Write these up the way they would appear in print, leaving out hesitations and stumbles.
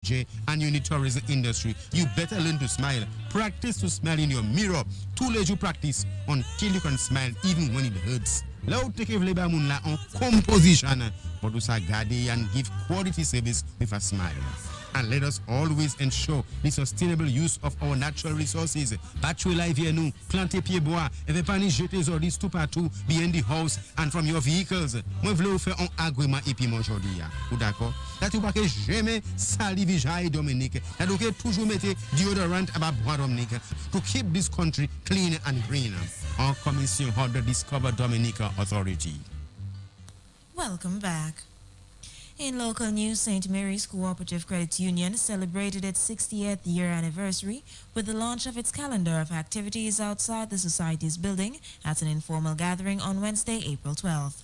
and you need tourism industry, you better learn to smile. Practice to smile in your mirror. Too late you practice until you can smile even when it hurts. Là où take vle ba moun la en composition, but to sa garder and give quality service with a smile. And let us always ensure the sustainable use of our natural resources. Battery life here nous, planter pied bois, et ne pas ni jeter zordis tout partout, behind the house and from your vehicles. Moi vle ou faire un agrément et puis aujourd'hui. Ou d'accord? Là tu pas que jamais sali visage Dominique. Là tu que toujours mettre deodorant à bas bois Dominique to keep this country clean and green. En commission hors the Discover Dominica Authority. Welcome back. In local news, St. Mary's Cooperative Credit Union celebrated its 60th year anniversary with the launch of its calendar of activities outside the society's building at an informal gathering on Wednesday, April 12th.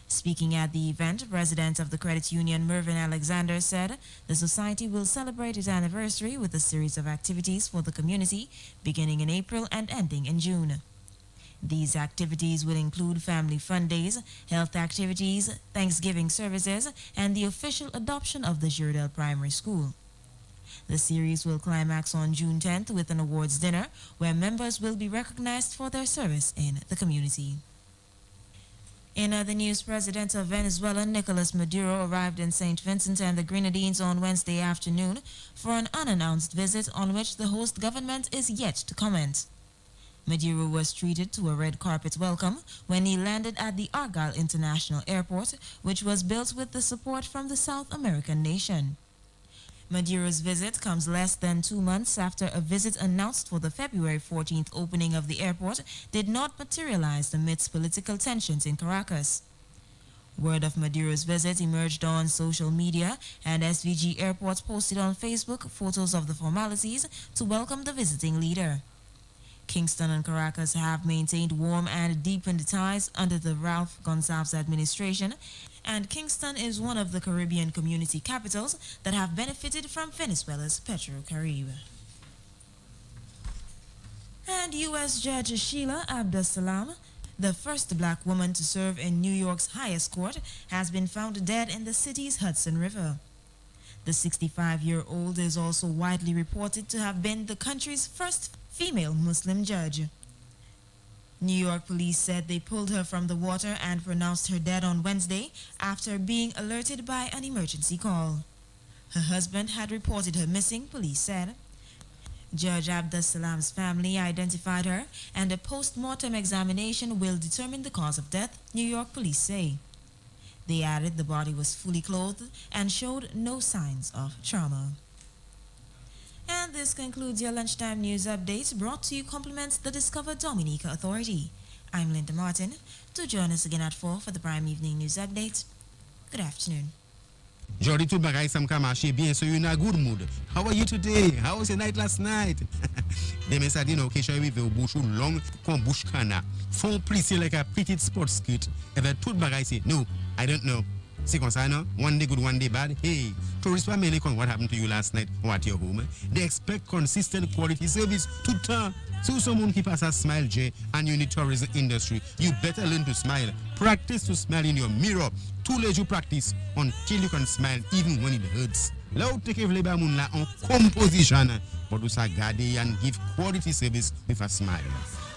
Speaking at the event, President of the credit union Mervyn Alexander said the society will celebrate its anniversary with a series of activities for the community beginning in April and ending in June. These activities will include family fun days, health activities, Thanksgiving services, and the official adoption of the Girdell Primary School. The series will climax on June 10th with an awards dinner where members will be recognized for their service in the community. In other news, President of Venezuela Nicolas Maduro arrived in St. Vincent and the Grenadines on Wednesday afternoon for an unannounced visit on which the host government is yet to comment. Maduro was treated to a red carpet welcome when he landed at the Argyle International Airport, which was built with the support from the South American nation. Maduro's visit comes less than 2 months after a visit announced for the February 14th opening of the airport did not materialize amidst political tensions in Caracas. Word of Maduro's visit emerged on social media, and SVG Airports posted on Facebook photos of the formalities to welcome the visiting leader. Kingston and Caracas have maintained warm and deepened ties under the Ralph Gonsalves administration, and Kingston is one of the Caribbean community capitals that have benefited from Venezuela's Petrocaribe. And U.S. Judge Sheila Abdus-Salaam, the first black woman to serve in New York's highest court, has been found dead in the city's Hudson River. The 65-year-old is also widely reported to have been the country's first female Muslim judge. New York police said they pulled her from the water and pronounced her dead on Wednesday after being alerted by an emergency call. Her husband had reported her missing, police said. Judge Abdus-Salaam's family identified her, and a post-mortem examination will determine the cause of death, New York police say. They added the body was fully clothed and showed no signs of trauma. And this concludes your lunchtime news update, brought to you compliments the Discover Dominica Authority. I'm Linda Martin. Do join us again at 4 for the Prime Evening News Update. Good afternoon. Jody tout bagay sam ka marché bien, so you're in a good mood. How are you today? How was your night last night? Demain ça dit non, que je vais au bouche long comme bouche cana. Font plissé like a petite sports skirt. Avec tout bagay c'est no, I don't know. C'est comme ça, no? One day good, one day bad. Hey, tourists were mainly on what happened to you last night or at your home. They expect consistent quality service tout le temps. So someone keep us a smile, Jay, and you need tourism industry, you better learn to smile. Practice to smile in your mirror. Too late you practice until you can smile even when it hurts. Là où take vle ba moun la en composition, but to sa garder and give quality service with a smile.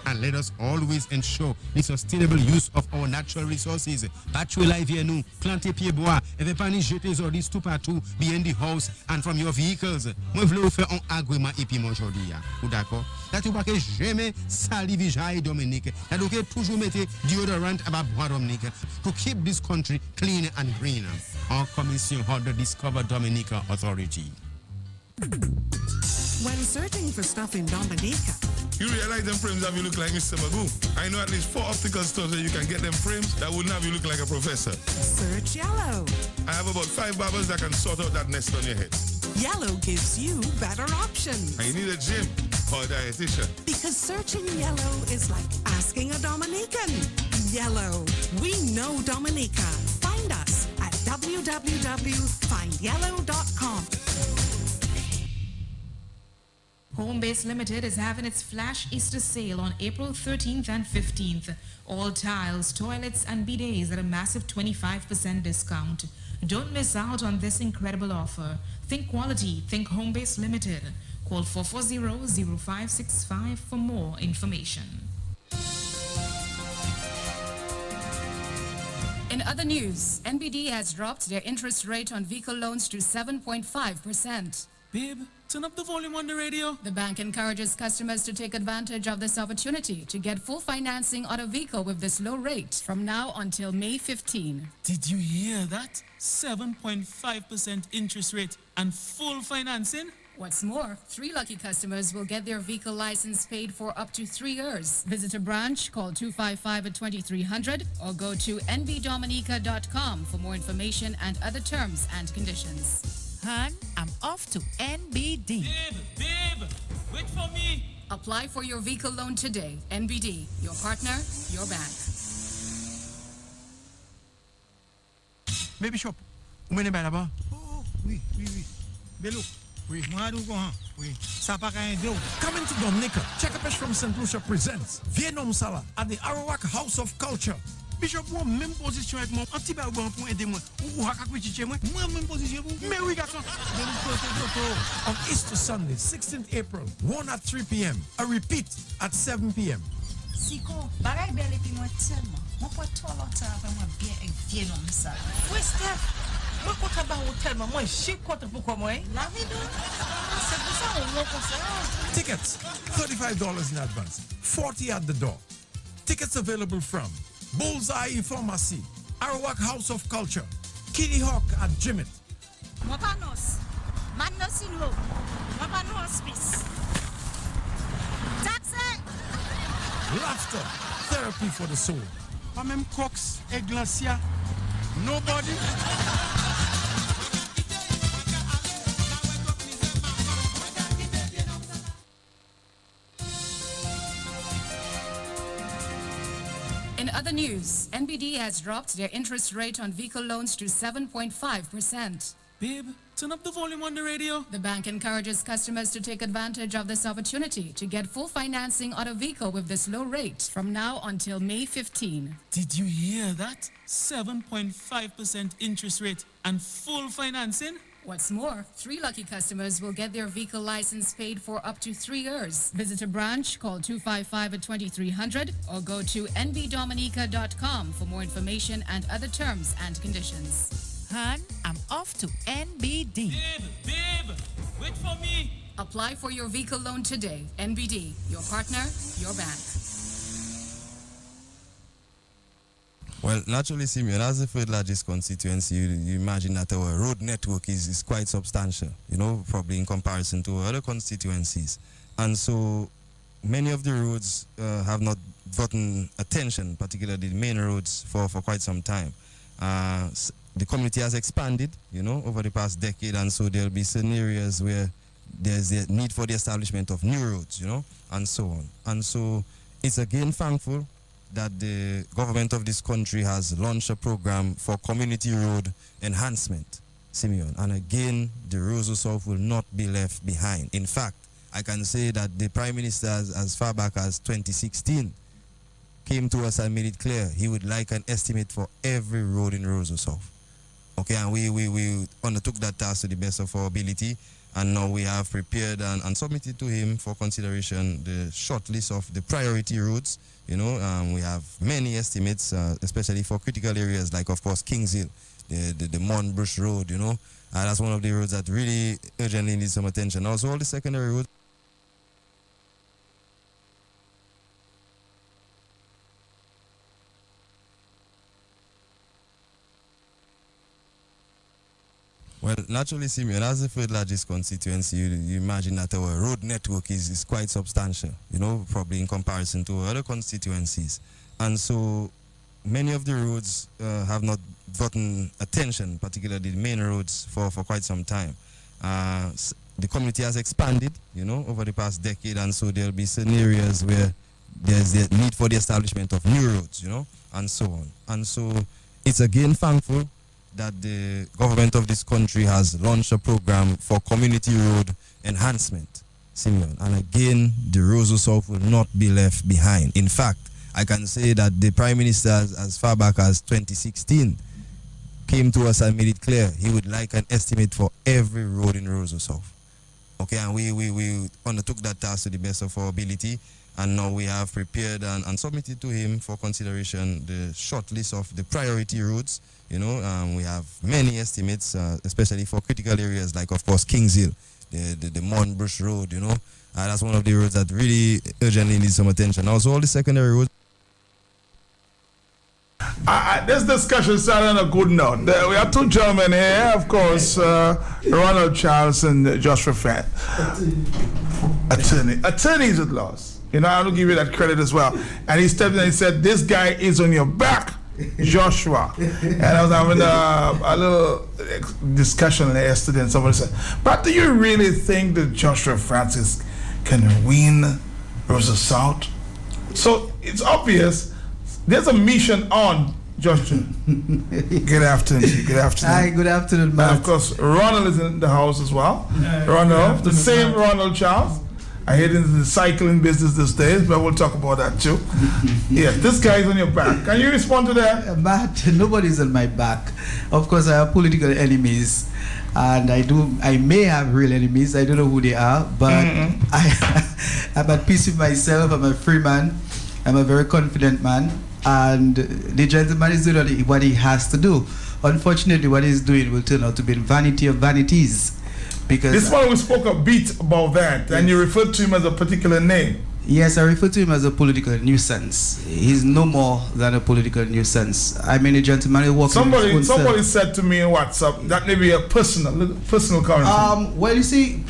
And let us always ensure the sustainable use of our natural resources. Battery life here nous, planter pied bois, et ne pas ni jeter zordis tout partout, behind the house and from your vehicles. Moi vle ou faire un agrément et puis aujourd'hui. Ou d'accord? Là tu pas que jamais sali visage Dominique. Là tu que toujours mettre deodorant à bas bois Dominique to keep this country clean and green. En commission hors the Discover Dominica Authority. When searching for stuff in Dominica, you realize them frames have you look like Mr. Magoo. I know at least 4 optical stores where you can get them frames that wouldn't have you look like a professor. Search Yellow. I have about 5 barbers that can sort out that nest on your head. Yellow gives you better options. I need a gym or a dietitian. Because searching Yellow is like asking a Dominican. Yellow. We know Dominica. Find us at www.findyellow.com. Homebase Limited is having its Flash Easter sale on April 13th and 15th. All tiles, toilets, and bidets at a massive 25% discount. Don't miss out on this incredible offer. Think quality. Think Home Base Limited. Call 440-0565 for more information. In other news, NBD has dropped their interest rate on vehicle loans to 7.5%. Babe, turn up the volume on the radio. The bank encourages customers to take advantage of this opportunity to get full financing on a vehicle with this low rate from now until May 15. Did you hear that? 7.5% interest rate and full financing? What's more, 3 lucky customers will get their vehicle license paid for up to 3 years. Visit a branch, call 255-2300 or go to nbdominica.com for more information and other terms and conditions. Hun, I'm off to NBD. Babe, wait for me. Apply for your vehicle loan today. NBD, your partner, your bank. Baby shop, où est là-bas? Oh, oui. Bello. Oui, moi, oui. Ça pas qu'un dos. Coming to Dominica, Checkapest from St. Lucia presents Vietnam Sala at the Arawak House of Culture. Bishop, moi, même position avec mon anti-baron pour aider moi. Ou haka kwichiche moi. Moi, même position vous. Mais oui, garçon. On Easter Sunday, 16th April, 1 at 3 p.m. A repeat at 7 p.m. Siko, bagay belle epi moi tellement. Moi pas trop longtemps après moi bien avec Vietnam ça. Oui, Steph. Moi contre ba tellement moi je contre pourquoi moi. La vie de. C'est pour ça on l'a conseillé. Tickets, $35 in advance, 40 at the door. Tickets available from Bullseye Pharmacy, Arawak House of Culture, Kitty Hawk at Jimit, Mapanos. Manos in hope. Mapano hospice. Taxi. Laughter, therapy for the soul. Pas même Cox et Glacia. Nobody. In other news, NBD has dropped their interest rate on vehicle loans to 7.5%. Babe, turn up the volume on the radio. The bank encourages customers to take advantage of this opportunity to get full financing on a vehicle with this low rate from now until May 15. Did you hear that? 7.5% interest rate and full financing? What's more, 3 lucky customers will get their vehicle license paid for up to 3 years. Visit a branch, call 255-2300 or go to nbdominica.com for more information and other terms and conditions. Hun, I'm off to NBD. Babe, wait for me. Apply for your vehicle loan today. NBD, your partner, your bank. Well, naturally, Simeon, as the third largest constituency, you imagine that our road network is quite substantial, probably in comparison to other constituencies. And so many of the roads have not gotten attention, particularly the main roads, for quite some time. The community has expanded, over the past decade, and so there'll be certain areas where there's a need for the establishment of new roads, and so on. And so it's again thankful that the government of this country has launched a program for community road enhancement, Simeon. And again, the Roseau South will not be left behind. In fact, I can say that the Prime Minister, as far back as 2016, came to us and made it clear he would like an estimate for every road in Roseau South. Okay, and we undertook that task to the best of our ability, and now we have prepared and submitted to him for consideration the short list of the priority roads. We have many estimates, especially for critical areas like, of course, Kings Hill, the Monbrush Road, that's one of the roads that really urgently needs some attention. Also, all the secondary roads. Well, naturally, Simeon, as the third largest constituency, you imagine that our road network is quite substantial, probably in comparison to other constituencies. And so many of the roads have not gotten attention, particularly the main roads, for quite some time. The community has expanded, over the past decade, and so there'll be certain areas where there's the need for the establishment of new roads, and so on. And so it's again thankful that the government of this country has launched a program for community road enhancement, Simeon. And again, the Roseau South will not be left behind. In fact, I can say that the Prime Minister, as far back as 2016, came to us and made it clear he would like an estimate for every road in Roseau South. Okay, and we undertook that task to the best of our ability, and now we have prepared and submitted to him for consideration the short list of the priority roads. You know, we have many estimates, especially for critical areas like, of course, Kings Hill, the Monbush Road, you know. That's one of the roads that really urgently needs some attention. Also, all the secondary roads. This discussion started on a good note. We have two gentlemen here, of course, Ronald Charles and Joshua Fan. Attorneys at laws. You know, I will give you that credit as well. And he stepped in and he said, "This guy is on your back, Joshua." And I was having a little discussion yesterday, and somebody said, "But do you really think that Joshua Francis can win Roseau South?" So it's obvious there's a mission on, Joshua. Good afternoon. Good afternoon. Hi, good afternoon, Matt. And of course, Ronald is in the house as well. Ronald, the same Ronald Charles. I head into the cycling business these days, but we'll talk about that too. Yes, this guy is on your back. Can you respond to that? Matt, nobody's on my back. Of course, I have political enemies, and I may have real enemies. I don't know who they are, but I'm at peace with myself. I'm a free man. I'm a very confident man, and the gentleman is doing what he has to do. Unfortunately, what he's doing will turn out to be vanity of vanities. Because this one we spoke a bit about that, and you referred to him as a particular name. Yes, I refer to him as a political nuisance. He's no more than a political nuisance. I mean, a gentleman who works. Somebody said to me in WhatsApp that may be a personal comment. Well, you see,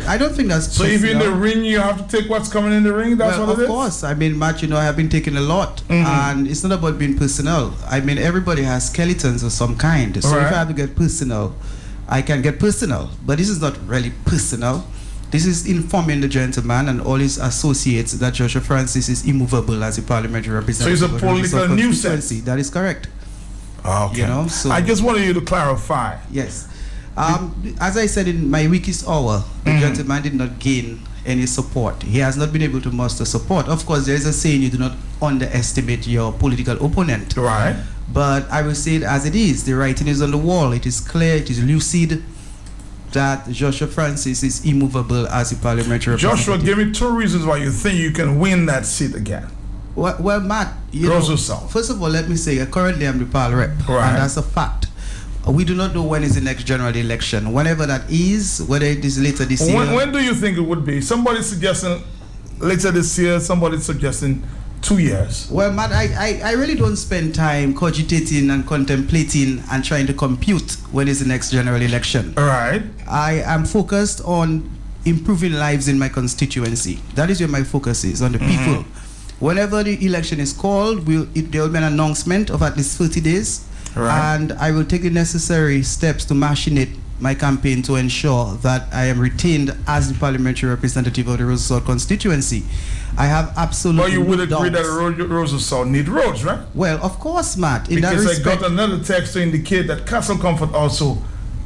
I don't think that's so. If you're in the ring, you have to take what's coming in the ring. That's what it is. Of course. I mean, Matt, you know, I have been taking a lot, and it's not about being personal. I mean, everybody has skeletons of some kind. So if I have to get personal, I can get personal, but this is not really personal. This is informing the gentleman and all his associates that Joshua Francis is immovable as a parliamentary representative. So he's a political nuisance. That is correct. Okay. You know, so I just wanted you to clarify. Yes. As I said in my weakest hour, the gentleman did not gain any support. He has not been able to muster support. Of course, there is a saying, you do not underestimate your political opponent. Right. But I will say it as it is. The writing is on the wall. It is clear, it is lucid that Joshua Francis is immovable as a parliamentary representative. Joshua, give me two reasons why you think you can win that seat again. Well, Matt, first of all, let me say, currently I'm the Pal Rep, and that's a fact. We do not know when is the next general election. Whenever that is, whether it is later this year. When do you think it would be? Somebody's suggesting later this year, somebody's suggesting 2 years. Well, Matt, I really don't spend time cogitating and contemplating and trying to compute when is the next general election. All right. I am focused on improving lives in my constituency. That is where my focus is, on the people. Whenever the election is called, there will be an announcement of at least 30 days. Right. And I will take the necessary steps to machinate my campaign to ensure that I am retained as the parliamentary representative of the Roseau South constituency. I have absolutely Well, you would agree that Roseau South need roads, right? Well, of course, Matt. Because I got another text to indicate that Castle Comfort also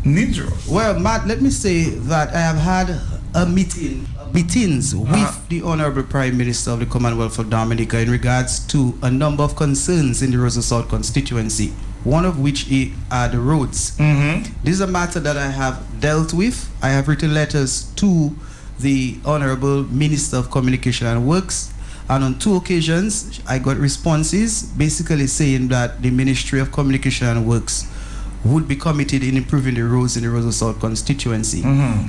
needs roads. Well, Matt, let me say that I have had meetings with the Honorable Prime Minister of the Commonwealth of Dominica in regards to a number of concerns in the Roseau South constituency, one of which are the roads. This is a matter that I have dealt with. I have written letters to the Honorable Minister of Communication and Works, and on 2 occasions I got responses basically saying that the Ministry of Communication and Works would be committed in improving the roads in the Roseau South constituency.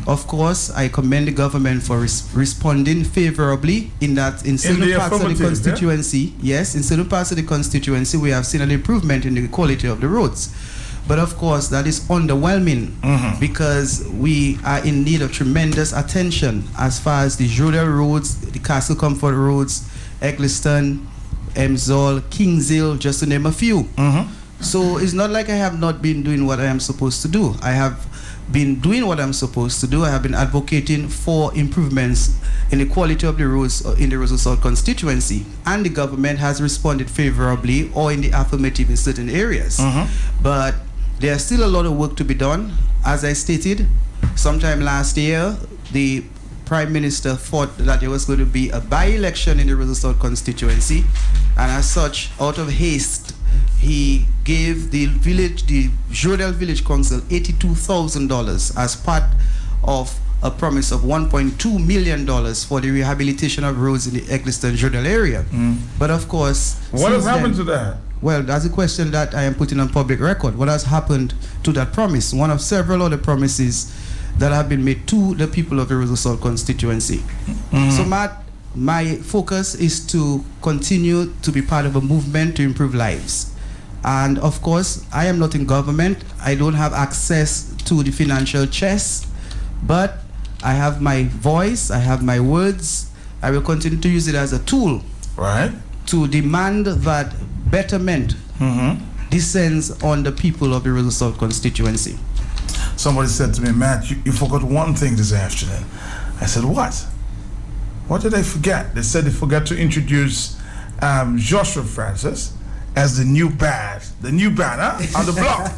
Of course, I commend the government for responding favorably in that in certain parts of the constituency, yes, in certain parts of the constituency we have seen an improvement in the quality of the roads. But of course, that is underwhelming because we are in need of tremendous attention as far as the Jodel roads, the Castle Comfort roads, Eggleston, Emsall, Kings Hill, just to name a few. So it's not like I have not been doing what I am supposed to do. I have been doing what I'm supposed to do. I have been advocating for improvements in the quality of the roads in the Roseau South constituency, and the government has responded favorably or in the affirmative in certain areas. But there's still a lot of work to be done. As I stated, sometime last year, the Prime Minister thought that there was going to be a by-election in the Roseau South constituency, and as such, out of haste, he gave the Jourdel Village Council $82,000 as part of a promise of $1.2 million for the rehabilitation of roads in the Eccleston Jourdel area. But of course, what has happened to that? Well, that's a question that I am putting on public record. What has happened to that promise? One of several other promises that have been made to the people of the Roseau South constituency. So, Matt, my focus is to continue to be part of a movement to improve lives. And of course, I am not in government. I don't have access to the financial chest, but I have my voice, I have my words. I will continue to use it as a tool, right, to demand that betterment descends on the people of the Roseau South constituency. Somebody said to me, Matt, you forgot one thing this afternoon. I said, what? What did I forget? They said they forgot to introduce Joshua Francis as the new banner on the block.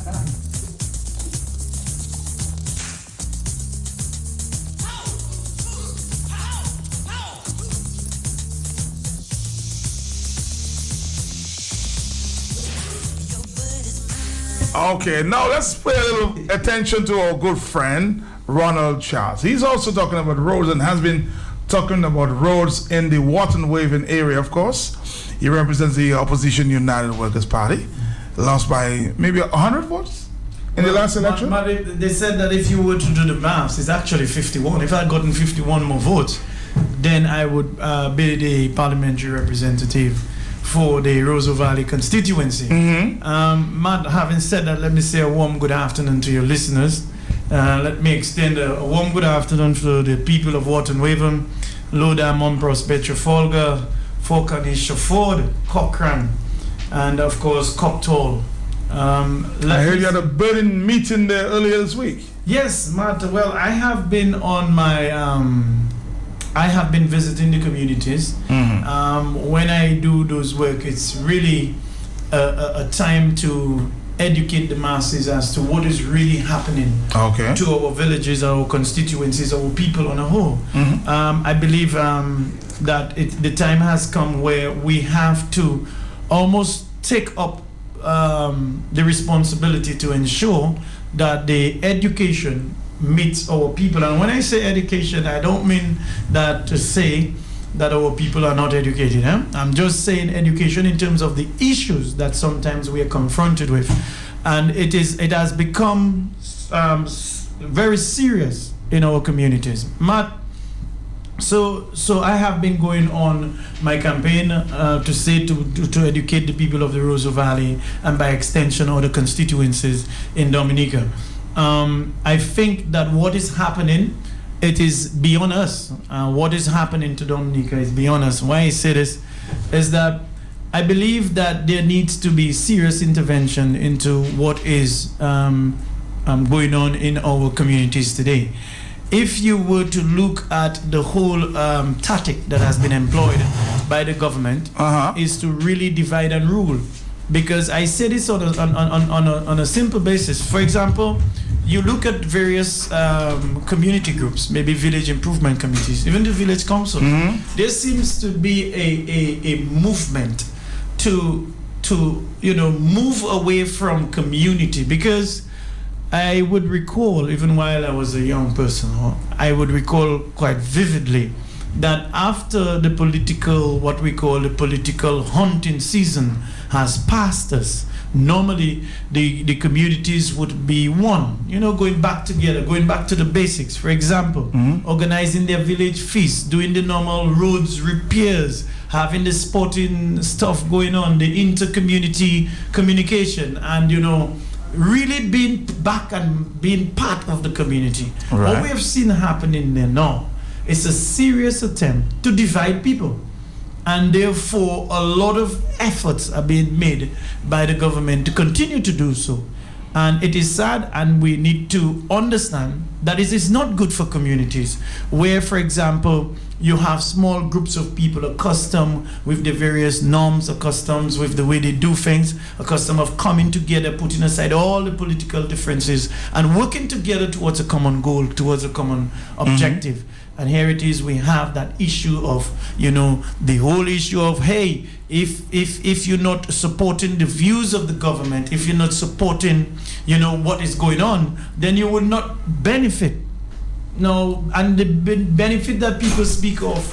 Okay, now let's pay a little attention to our good friend, Ronald Charles. He's also talking about roads and has been talking about roads in the Wharton Waven area, of course. He represents the Opposition United Workers Party. Lost by maybe 100 votes in the last election? But they said that if you were to do the maths, it's actually 51. If I had gotten 51 more votes, then I would be the parliamentary representative for the Roseau Valley constituency. Matt, having said that, let me say a warm good afternoon to your listeners. Let me extend a warm good afternoon to the people of Wharton Waven, Loda, Montpros, Trafalgar, Falconis, Ford, Cochrane, and of course Coptall. I heard you had a burning meeting there earlier this week. Yes, Matt. Well, I have been on my I have been visiting the communities. When I do those work, it's really a time to educate the masses as to what is really happening to our villages, our constituencies, our people on a whole. I believe that the time has come where we have to almost take up the responsibility to ensure that the education meets our people. And when I say education, I don't mean that to say that our people are not educated. I'm just saying education in terms of the issues that sometimes we are confronted with. And it has become very serious in our communities. Matt, so I have been going on my campaign to say to educate the people of the Roseau Valley and by extension other constituencies in Dominica. I think that what is happening, it is beyond us. What is happening to Dominica is beyond us. Why I say this is that I believe that there needs to be serious intervention into what is going on in our communities today. If you were to look at the whole tactic that has been employed by the government, is to really divide and rule. Because I say this on a simple basis. For example, you look at various community groups, maybe village improvement committees, even the village council. There seems to be a movement to move away from community, because I would recall, even while I was a young person, I would recall quite vividly that after the political, what we call the political hunting season has passed us, normally the communities would be one, going back together, going back to the basics. For example, organizing their village feasts, doing the normal roads repairs, having the sporting stuff going on, the inter-community communication, and really being back and being part of the community. What we have seen happening there now is a serious attempt to divide people. And therefore, a lot of efforts are being made by the government to continue to do so. And it is sad, and we need to understand that it is not good for communities where, for example, you have small groups of people accustomed with the various norms, accustomed with the way they do things, accustomed of coming together, putting aside all the political differences and working together towards a common goal, towards a common objective. And here it is, we have that issue of, the whole issue of, hey, if you're not supporting the views of the government, if you're not supporting, what is going on, then you will not benefit. No, and the benefit that people speak of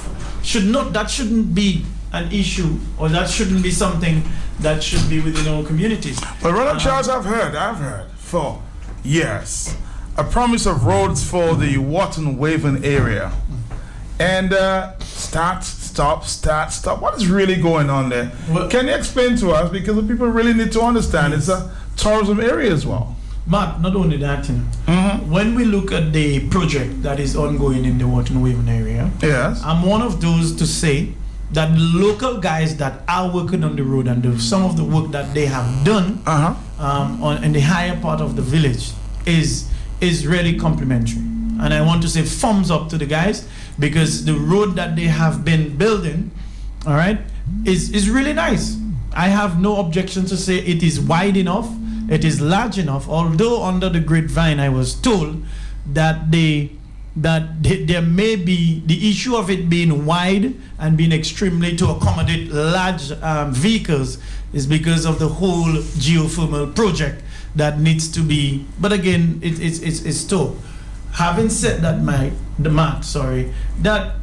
shouldn't be an issue, or that shouldn't be something that should be within our communities. But Ronald Charles, I've heard for years a promise of roads for the Wharton Waven area, and start, stop. What is really going on there? Well, can you explain to us, because the people really need to understand it's a tourism area as well. Matt, not only that, when we look at the project that is ongoing in the Wharton Waven area, yes, I'm one of those to say that the local guys that are working on the road and some of the work that they have done in the higher part of the village is really complimentary. And I want to say thumbs up to the guys, because the road that they have been building, all right, is really nice. I have no objection to say it is wide enough. It is large enough, although under the grapevine I was told that there may be the issue of it being wide and being extremely to accommodate large vehicles is because of the whole geothermal project that needs to be. But again, it's tough. Having said that, that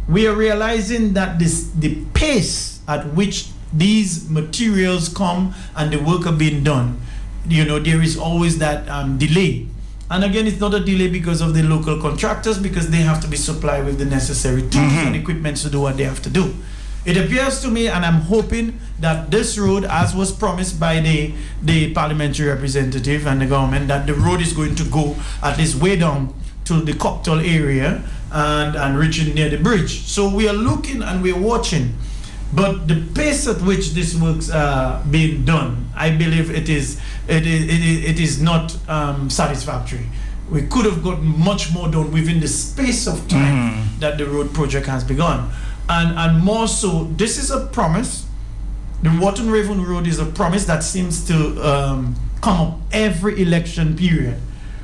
we are realizing that the pace at which these materials come and the work are being done, there is always that delay. And again, it's not a delay because of the local contractors, because they have to be supplied with the necessary tools and equipment to do what they have to do. It appears to me, and I'm hoping that this road, as was promised by the parliamentary representative and the government, that the road is going to go at least way down to the Cocktail area and reaching near the bridge. So we are looking and we're watching. But the pace at which this work's being done, I believe it is not satisfactory. We could have gotten much more done within the space of time that the road project has begun. And more so, this is a promise. The Wharton Raven Road is a promise that seems to come up every election period.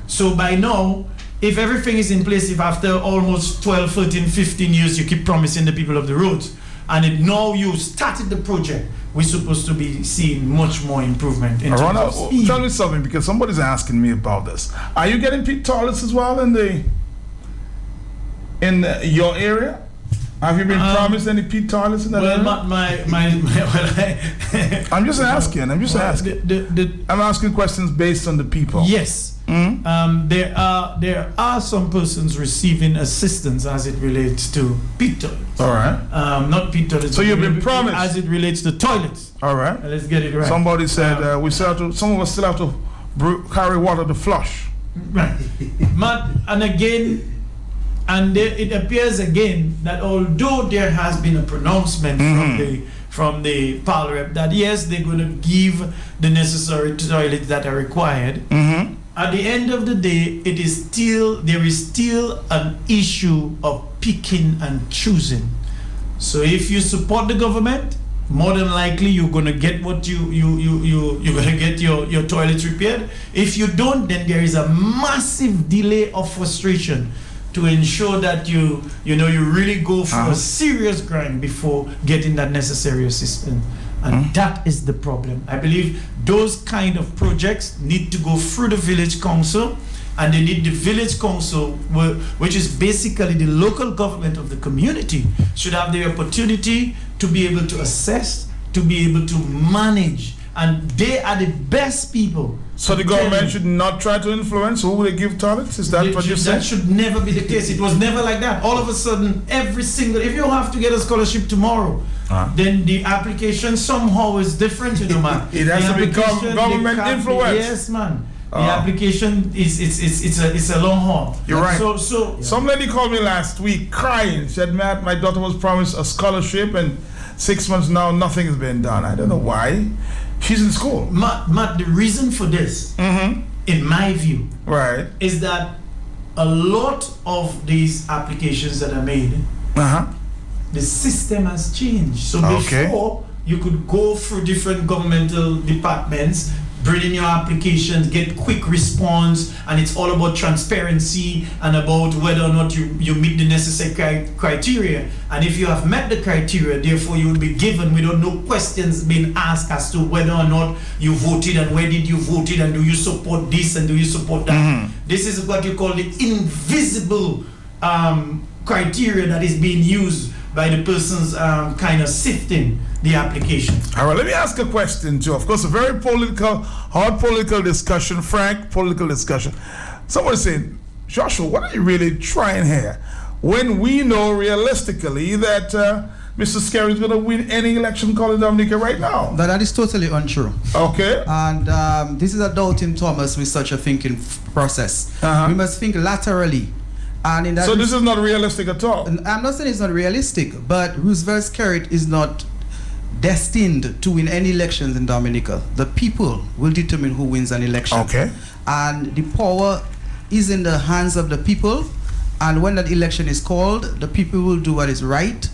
So by now, if everything is in place, if after almost 12, 13, 15 years you keep promising the people of the roads, and now you started the project, we're supposed to be seeing much more improvement in terms of speed. Tell me something, because somebody's asking me about this. Are you getting pit toilets as well in your area? Have you been promised any pit toilets in that area? I'm just asking. I'm asking questions based on the people. Yes. There are some persons receiving assistance as it relates to pit toilets. All right. Not pit toilets. So you've been promised as it relates to toilets. All right. Let's get it right. Somebody said some of us still have to carry water to flush. Right. And again. And it appears again that although there has been a pronouncement from the Pal Rep that yes, they're going to give the necessary toilets that are required, at the end of the day, there is still an issue of picking and choosing. So if you support the government, more than likely you're going to get what you're going to get your toilets repaired. If you don't, then there is a massive delay of frustration to ensure that you really go for a serious grind before getting that necessary assistance. And that is the problem. I believe those kind of projects need to go through the village council, and they need the village council, which is basically the local government of the community, should have the opportunity to be able to assess, to be able to manage, and they are the best people. So the government should not try to influence who they give toilets? Is that what you're saying? That should never be the case. It was never like that. All of a sudden, if you have to get a scholarship tomorrow, then the application somehow is different, man. It has to become government influence. Yes, man. The application it's a long haul. You're right. So some lady called me last week crying. She said, Matt, my daughter was promised a scholarship, and 6 months now nothing has been done. I don't know why. She's in school. Matt, the reason for this, in my view, right, is that a lot of these applications that are made The system has changed. So Okay. before, you could go through different governmental departments, bring in your applications, get quick response, and it's all about transparency and about whether or not you meet the necessary criteria. And if you have met the criteria, therefore you will be given without no questions being asked as to whether or not you voted and where did you vote it and do you support this and do you support that. This is what you call the invisible criteria that is being used by the persons kind of sifting the application. All right, let me ask a question too. Of course, a very hard political discussion, frank political discussion. Someone saying, Joshua, what are you really trying here? When we know realistically that Mr. Scary is going to win any election called in Dominica right now. That is totally untrue. Okay. And this is a doubting Thomas with such a thinking process. We must think laterally. And in that so this is not realistic at all? I'm not saying it's not realistic, but Roosevelt Skerrit is not destined to win any elections in Dominica. The people will determine who wins an election. Okay. And the power is in the hands of the people. And when that election is called, the people will do what is right.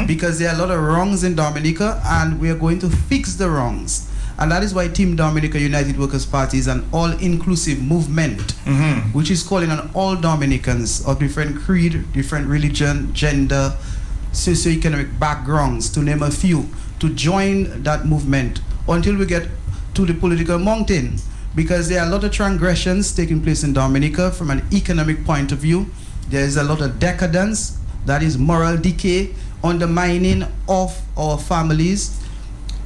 Because there are a lot of wrongs in Dominica, and we are going to fix the wrongs. And that is why Team Dominica United Workers Party is an all-inclusive movement, which is calling on all Dominicans of different creed, different religion, gender, socioeconomic backgrounds, to name a few, to join that movement until we get to the political mountain. Because there are a lot of transgressions taking place in Dominica from an economic point of view. There is a lot of decadence, that is moral decay, undermining of our families,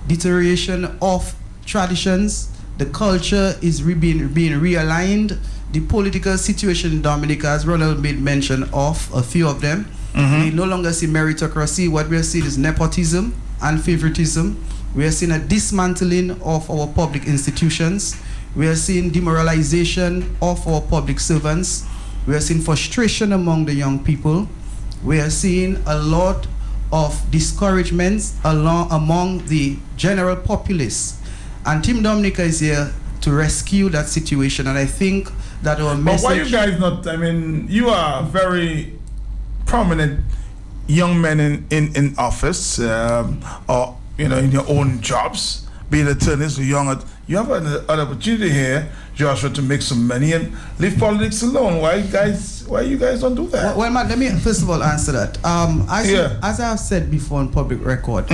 deterioration of traditions. The culture is being realigned. The political situation in Dominica, as Ronald made mention of a few of them, we no longer see meritocracy. What we are seeing is nepotism and favoritism. We are seeing a dismantling of our public institutions. We are seeing demoralization of our public servants. We are seeing frustration among the young people. We are seeing a lot of discouragements among the general populace. And Team Dominica is here to rescue that situation. And I think that our message... But why you guys not, I mean, you are very prominent young men in office, or, you know, in your own jobs, being attorneys or young. You have an opportunity here, Joshua, to make some money and leave politics alone. Why you guys don't do that? Well, Matt, let me first of all answer that. As I have said before on public record,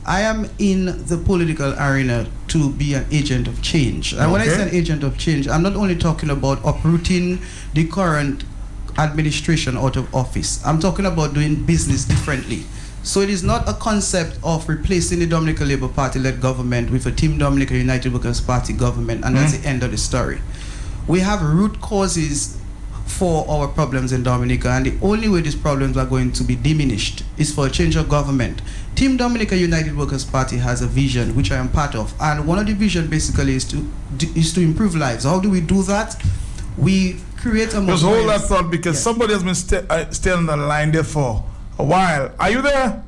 I am in the political arena to be an agent of change. And when I say an agent of change, I'm not only talking about uprooting the current administration out of office. I'm talking about doing business differently. So it is not a concept of replacing the Dominica Labour Party-led government with a Team Dominica United Workers Party government, and that's the end of the story. We have root causes for our problems in Dominica, and the only way these problems are going to be diminished is for a change of government. Team Dominica United Workers Party has a vision, which I am part of, and one of the vision basically is to improve lives. How do we do that? We create a... Just hold that thought, because somebody has been staying on the line there for a while. Are you there?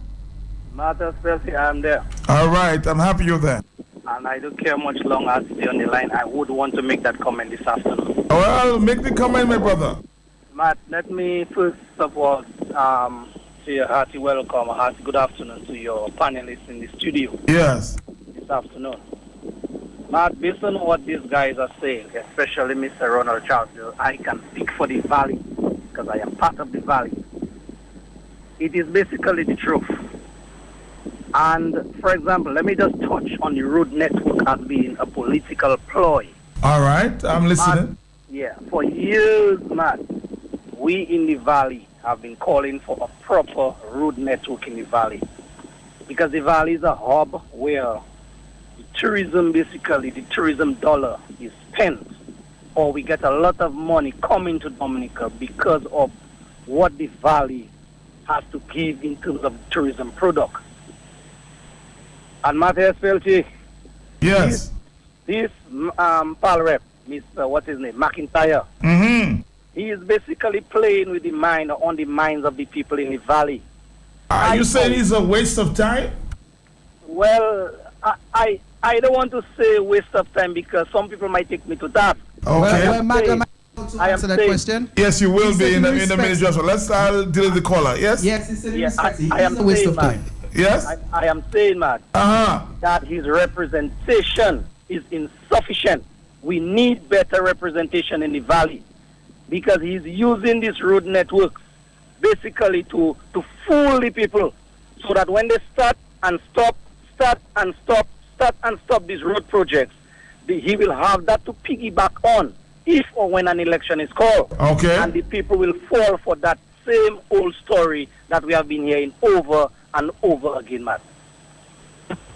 Martha Spelcy, I'm there. All right, I'm happy you're there. And I don't care much longer as to be on the line. I would want to make that comment this afternoon. Well, make the comment, my brother. Matt, let me first of all say a hearty welcome, a hearty good afternoon to your panelists in the studio. Yes. This afternoon. Matt, based on what these guys are saying, especially Mr. Ronald Charles, I can speak for the Valley because I am part of the Valley. It is basically the truth. And, for example, let me just touch on the road network as being a political ploy. All right, I'm listening. For years, Matt, we in the Valley have been calling for a proper road network in the Valley. Because the Valley is a hub where the tourism, basically, the tourism dollar is spent, or we get a lot of money coming to Dominica because of what the Valley has to give in terms of tourism product. And Matthias Felty, yes, this pal rep, Mr. what's his name, McIntyre, he is basically playing with the mind, on the minds of the people in the Valley. Are you saying it's a waste of time? Well, I don't want to say waste of time because some people might take me to that. Okay. I am answer that saying, question? Yes, you will He be said in the respect- minute, Joshua. Let's deal with the caller. Yes? Yes, he said Yeah, I am it's a waste saying, of time. man. Yes? I am saying, Matt, Uh-huh. that his representation is insufficient. We need better representation in the valley because he's using these road networks basically to fool the people so that when they start and stop these road projects, he will have that to piggyback on if or when an election is called. Okay. And the people will fall for that same old story that we have been hearing over and over again, Matt.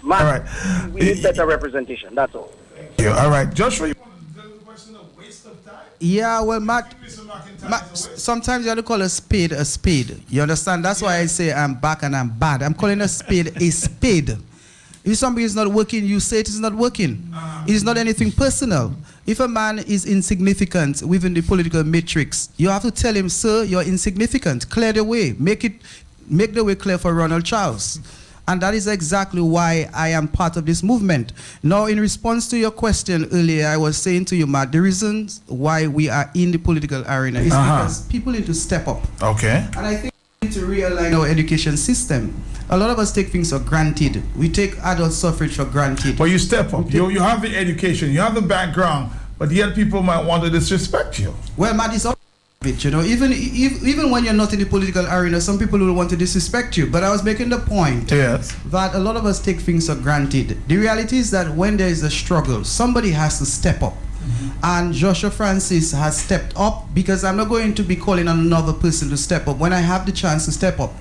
Matt, All right. we need better representation, that's all. Yeah, all right. Joshua, Yeah, well, Matt, sometimes you have to call a spade a spade. You understand? That's why I say I'm back and I'm bad. I'm calling a spade a spade. If somebody is not working, you say it is not working. It is not anything personal. If a man is insignificant within the political matrix, you have to tell him, sir, you're insignificant. Clear the way. Make the way clear for Ronald Charles. And that is exactly why I am part of this movement. Now, in response to your question earlier, I was saying to you, Matt, the reasons why we are in the political arena is because people need to step up. Okay. And I think we need to realign our education system. A lot of us take things for granted. We take adult suffrage for granted. But you step up. You have the education, you have the background, but yet people might want to disrespect you. Well, Matt, it's all it, you know, even when you're not in the political arena, some people will want to disrespect you. But I was making the point that a lot of us take things for granted. The reality is that when there is a struggle, somebody has to step up. And Joshua Francis has stepped up because I'm not going to be calling on another person to step up when I have the chance to step up.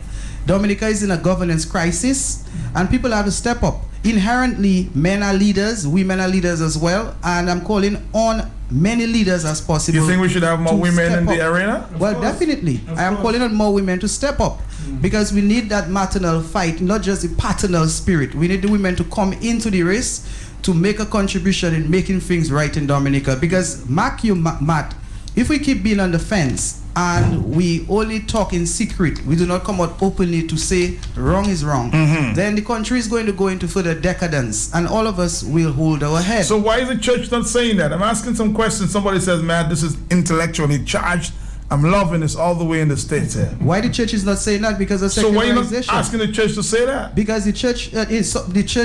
Dominica is in a governance crisis and people have to step up. Inherently, men are leaders, women are leaders as well, and I'm calling on many leaders as possible. You think we should have more women in the arena? Well, definitely. I am calling on more women to step up because we need that maternal fight, not just the paternal spirit. We need the women to come into the race to make a contribution in making things right in Dominica. Because, mark you, Matt, if we keep being on the fence and we only talk in secret, we do not come out openly to say wrong is wrong, then the country is going to go into further decadence and all of us will hold our head. So why is the church not saying that? I'm asking some questions. Somebody says, man, this is intellectually charged. I'm loving this all the way in the States here. Why the church is not saying that? Because of secularization. So why are you not asking the church to say that? Because the church,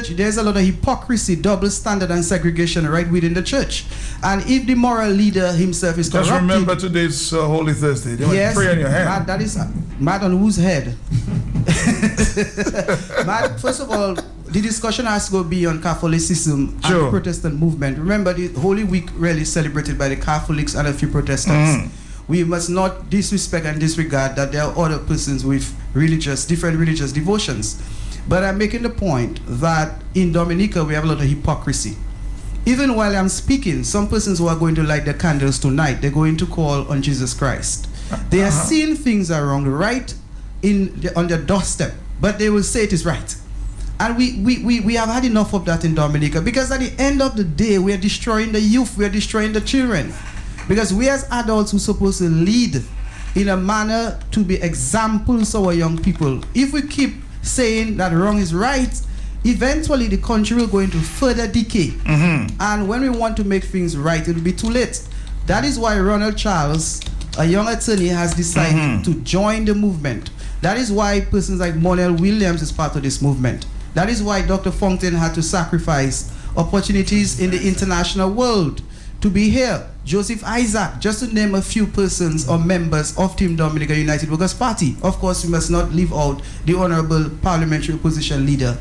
there's a lot of hypocrisy, double standard and segregation right within the church. And if the moral leader himself is corrupted... Just remember today's Holy Thursday. They might pray on your head. Matt, that is... Matt, on whose head? Matt, first of all, the discussion has to go beyond Catholicism and the Protestant movement. Remember, the Holy Week really celebrated by the Catholics and a few Protestants. We must not disrespect and disregard that there are other persons with different religious devotions. But I'm making the point that in Dominica we have a lot of hypocrisy. Even while I'm speaking, some persons who are going to light their candles tonight, they're going to call on Jesus Christ. They are seeing things are wrong right on their doorstep, but they will say it is right. And we have had enough of that in Dominica because at the end of the day, we are destroying the youth, we are destroying the children. Because we as adults who are supposed to lead in a manner to be examples to our young people, if we keep saying that wrong is right, eventually the country will go into further decay. And when we want to make things right, it will be too late. That is why Ronald Charles, a young attorney, has decided to join the movement. That is why persons like Monel Williams is part of this movement. That is why Dr. Fontaine had to sacrifice opportunities in the international world to be here. Joseph Isaac, just to name a few persons or members of Team Dominica United Workers Party. Of course, we must not leave out the Honorable Parliamentary Opposition Leader,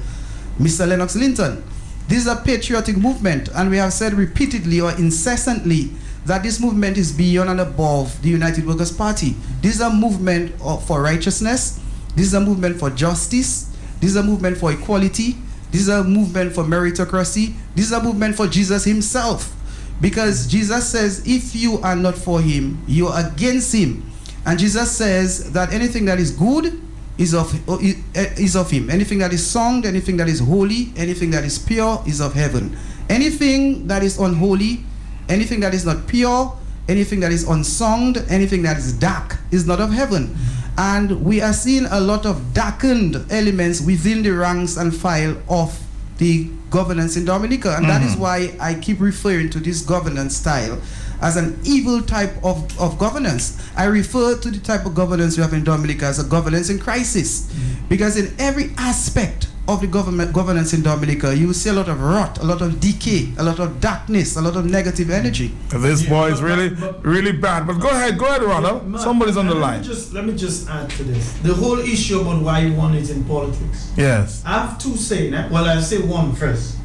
Mr. Lennox Linton. This is a patriotic movement, and we have said repeatedly or incessantly that this movement is beyond and above the United Workers Party. This is a movement for righteousness. This is a movement for justice. This is a movement for equality. This is a movement for meritocracy. This is a movement for Jesus himself. Because Jesus says, if you are not for him, you are against him. And Jesus says that anything that is good is of him. Anything that is sung, anything that is holy, anything that is pure is of heaven. Anything that is unholy, anything that is not pure, anything that is unsung, anything that is dark is not of heaven. And we are seeing a lot of darkened elements within the ranks and file of the governance in Dominica, and that is why I keep referring to this governance style as an evil type of governance. I refer to the type of governance we have in Dominica as a governance in crisis. Because in every aspect of the governance in Dominica, you will see a lot of rot, a lot of decay, a lot of darkness, a lot of negative energy. This boy is really bad. But go ahead, Ronald. Somebody's on the line. Let me just add to this. The whole issue about why one is in politics. Yes. I have two say. Well, I'll say one first.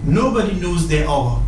Nobody knows their hour.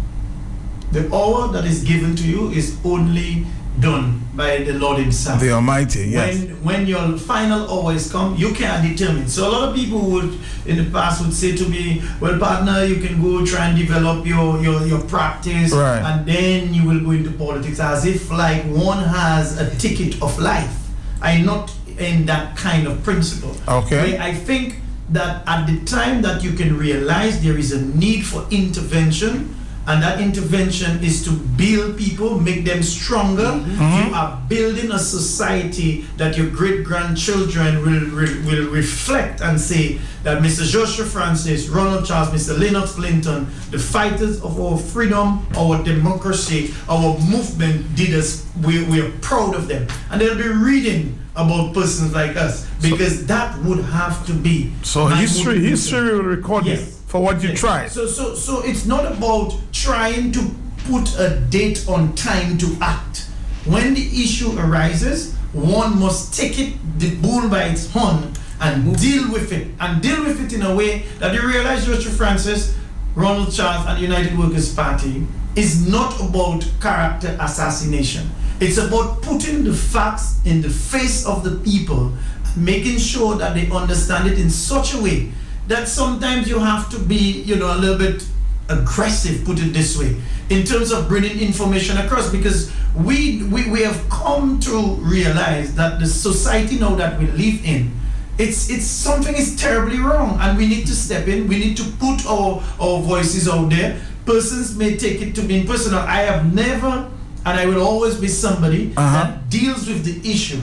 The hour that is given to you is only done by the Lord Himself. The Almighty, yes. When your final hour is come, you can't determine. So a lot of people would, in the past, would say to me, well, partner, you can go try and develop your practice, right, and then you will go into politics, as if like one has a ticket of life. I'm not in that kind of principle. Okay. I think that at the time that you can realize there is a need for intervention, and that intervention is to build people, make them stronger. You are building a society that your great-grandchildren will reflect and say that Mr. Joshua Francis, Ronald Charles, Mr. Lennox Linton, the fighters of our freedom, our democracy, our movement did us, we are proud of them. And they'll be reading about persons like us, because that would have to be. So history will record you for what you tried. So it's not about trying to put a date on time to act. When the issue arises, one must take the bull by its horn and deal with it, and deal with it in a way that you realize Joshua Francis, Ronald Charles, and the United Workers' Party is not about character assassination. It's about putting the facts in the face of the people, making sure that they understand it in such a way that sometimes you have to be, a little bit aggressive, put it this way, in terms of bringing information across, because we have come to realize that the society now that we live in, it's something is terribly wrong, and we need to step in. We need to put our voices out there. Persons may take it to be personal. I have never, and I will always be somebody that deals with the issue.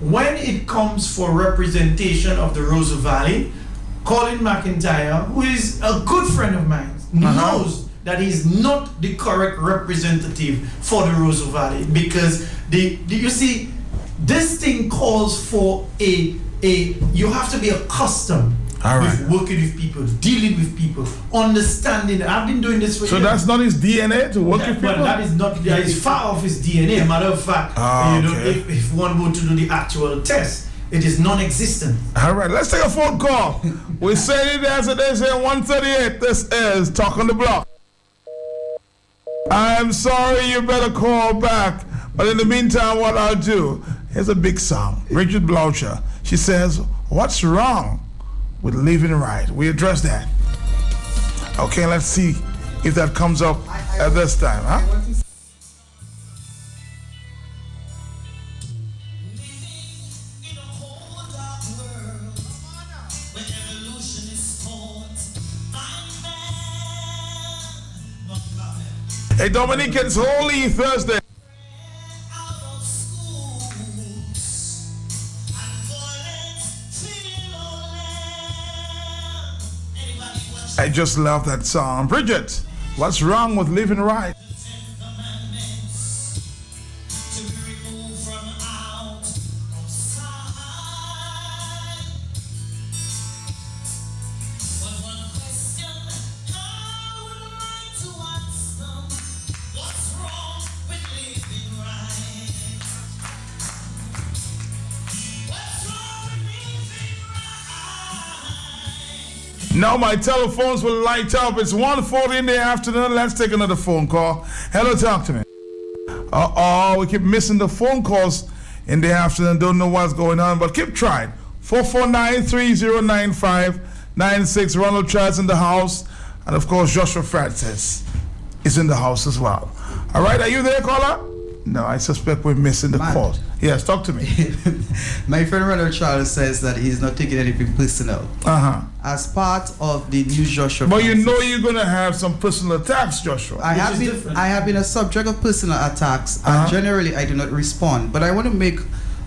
When it comes for representation of the Roseau Valley, Colin McIntyre, who is a good friend of mine, knows that he's not the correct representative for the Roseau Valley, because you see, this thing calls for you have to be accustomed with working with people, dealing with people, understanding. I've been doing this for years. So that's not his DNA to work with people? But that is far off his DNA. A matter of fact, if one were to do the actual test, it is non-existent. All right, let's take a phone call. We say it as it is here, 138. This is Talk on the Block. I'm sorry, you better call back. But in the meantime, what I'll do, here's a big song. Bridget Bloucher. She says, what's wrong with living right? We address that. Okay, let's see if that comes up at this time, huh? Hey, Dominique, it's Holy Thursday. I just love that song. Bridget, what's wrong with living right? Now my telephones will light up. It's 1:40 in the afternoon. Let's take another phone call. Hello, talk to me. We keep missing the phone calls in the afternoon. Don't know what's going on, but keep trying. 449-3095-96. Ronald Charles in the house. And of course, Joshua Francis is in the house as well. All right, are you there, caller? No, I suspect we're missing the call. Yes, talk to me. My friend Ronald Charles says that he's not taking anything personal. As part of the new Joshua But Francis, you know you're going to have some personal attacks, Joshua. I have been a subject of personal attacks, and generally I do not respond. But I want to make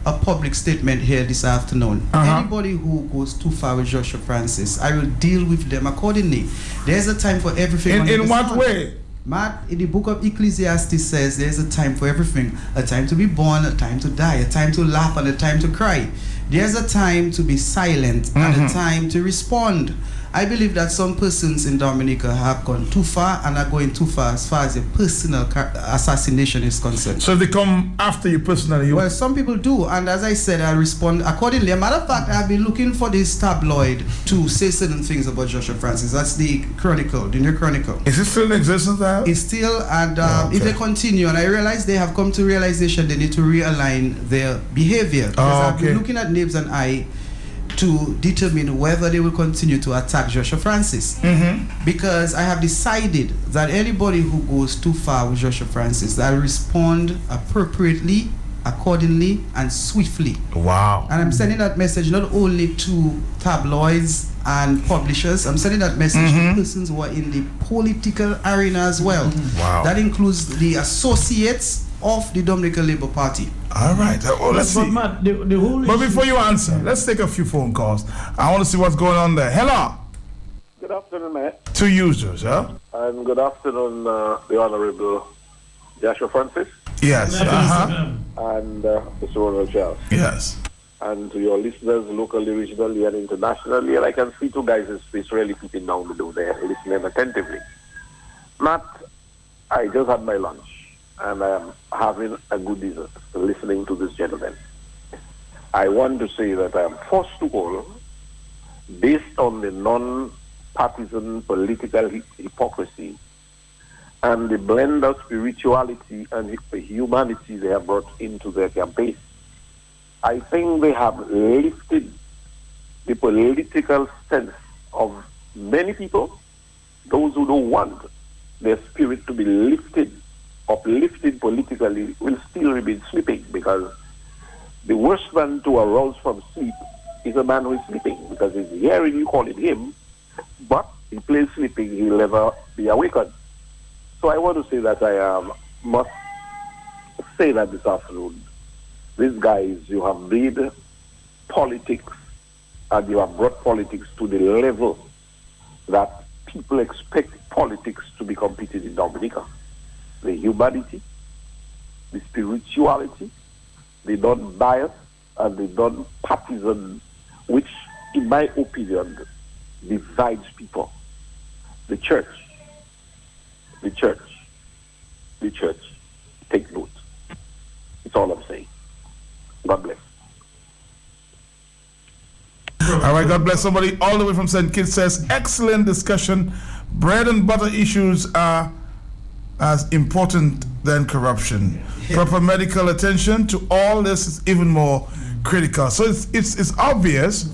a public statement here this afternoon. Anybody who goes too far with Joshua Francis, I will deal with them accordingly. There's a time for everything. In what way? Matt, in the book of Ecclesiastes says there's a time for everything. A time to be born, a time to die, a time to laugh, and a time to cry. There's a time to be silent and a time to respond. I believe that some persons in Dominica have gone too far and are going too far as a personal assassination is concerned. So they come after you personally? Well, some people do, and as I said, I respond accordingly. A matter of fact, I've been looking for this tabloid to say certain things about Joshua Francis. That's the Chronicle, the New Chronicle. Is it still in existence now? It's still, and if they continue, and I realize they have come to realization they need to realign their behavior. Because I've been looking at Nibs and I to determine whether they will continue to attack Joshua Francis. Because I have decided that anybody who goes too far with Joshua Francis, I'll respond appropriately, accordingly, and swiftly. Wow. And I'm sending that message not only to tabloids and publishers, I'm sending that message to persons who are in the political arena as well. Wow. That includes the associates of the Dominican Labour Party. All right. Let's see. Matt, the whole but before you answer, let's take a few phone calls. I want to see what's going on there. Hello. Good afternoon, Matt. Two users, huh? And good afternoon, the Honorable Joshua Francis. Yes. And Mr. Ronald Charles. Yes. And to your listeners, locally, regionally, and internationally. And I can see two guys' face really peeping down below there, listening attentively. Matt, I just had my lunch. And I am having a good dessert listening to this gentleman. I want to say that I am first of all, based on the non-partisan political hypocrisy and the blend of spirituality and humanity they have brought into their campaign, I think they have lifted the political sense of many people, those who don't want their spirit to be uplifted politically will still remain sleeping, because the worst man to arouse from sleep is a man who is sleeping, because he's hearing you calling him, but he plays sleeping, he'll never be awakened. So I want to say that I must say that this afternoon, these guys, you have made politics and you have brought politics to the level that people expect politics to be competed in Dominica. The humanity, the spirituality, the non-bias, and the non-partisan, which, in my opinion, divides people. The church, take note. It's all I'm saying. God bless. All right, God bless. Somebody all the way from St. Kitts says, excellent discussion. Bread and butter issues are as important than corruption. Proper medical attention to all this is even more critical. So it's obvious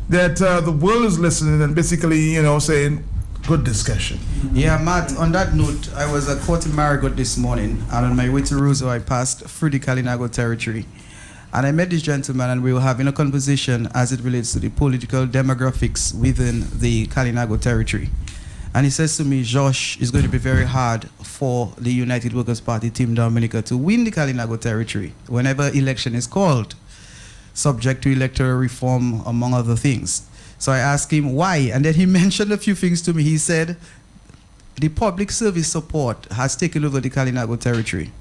that the world is listening and basically, saying, good discussion. Yeah, Matt, on that note, I was at Fort Marigot this morning, and on my way to Roseau, I passed through the Kalinago territory. And I met this gentleman, and we were having a conversation as it relates to the political demographics within the Kalinago territory. And he says to me, Josh, it's going to be very hard for the United Workers' Party Team Dominica to win the Kalinago territory whenever election is called, subject to electoral reform, among other things. So I asked him why, and then he mentioned a few things to me. He said, the public service support has taken over the Kalinago territory.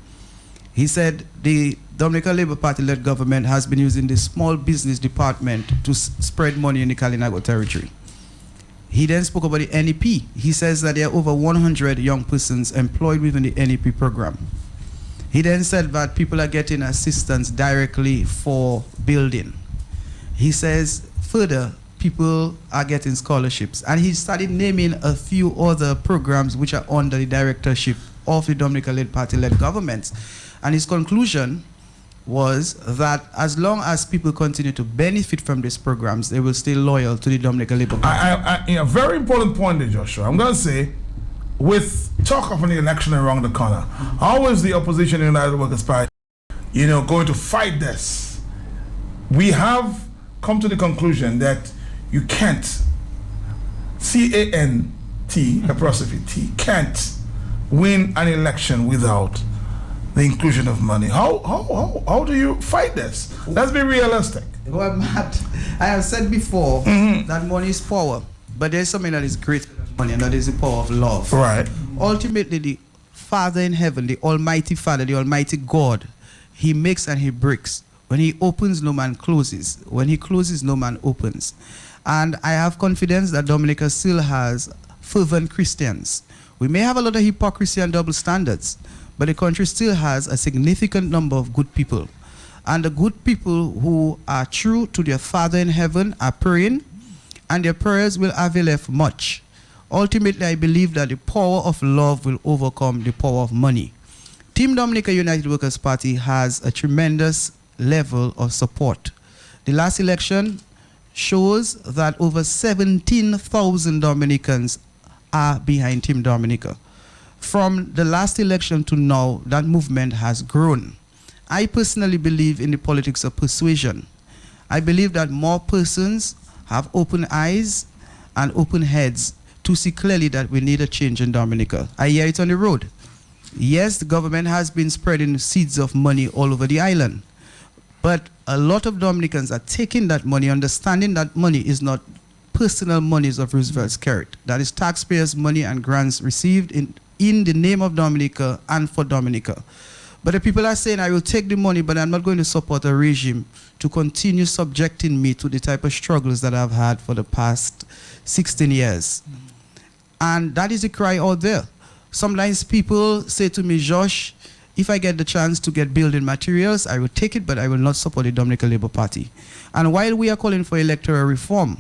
He said the Dominican Labour Party-led government has been using the small business department to spread money in the Kalinago territory. He then spoke about the NEP. He says that there are over 100 young persons employed within the NEP program. He then said that people are getting assistance directly for building. He says further, people are getting scholarships. And he started naming a few other programs which are under the directorship of the Dominican Party-led government. And his conclusion was that as long as people continue to benefit from these programs, they will stay loyal to the Dominican Labour Party. A very important point there, Joshua. I'm going to say, with talk of an election around the corner, how is the opposition in the United Workers' Party, going to fight this? We have come to the conclusion that you can't, C-A-N-T, apostrophe T, can't win an election without the inclusion of money. How do you fight this? Let's be realistic. Well, Matt, I have said before that money is power, but there's something that is greater than money, and that is the power of love. Right. Ultimately, the Father in heaven, the Almighty Father, the Almighty God, He makes and He breaks. When He opens, no man closes. When He closes, no man opens. And I have confidence that Dominica still has fervent Christians. We may have a lot of hypocrisy and double standards, but the country still has a significant number of good people. And the good people who are true to their Father in heaven are praying, and their prayers will availeth much. Ultimately, I believe that the power of love will overcome the power of money. Team Dominica United Workers Party has a tremendous level of support. The last election shows that over 17,000 Dominicans are behind Team Dominica. From the last election to now, that movement has grown. I personally believe in the politics of persuasion. I believe that more persons have open eyes and open heads to see clearly that we need a change in Dominica. I hear it on the road. Yes, the government has been spreading seeds of money all over the island, but a lot of Dominicans are taking that money, understanding that money is not personal monies of Roosevelt's carrot. That is taxpayers' money and grants received in the name of Dominica and for Dominica. But the people are saying, I will take the money, but I'm not going to support a regime to continue subjecting me to the type of struggles that I've had for the past 16 years. And that is a cry out there. Sometimes people say to me, Josh, if I get the chance to get building materials, I will take it, but I will not support the Dominica Labour Party. And while we are calling for electoral reform,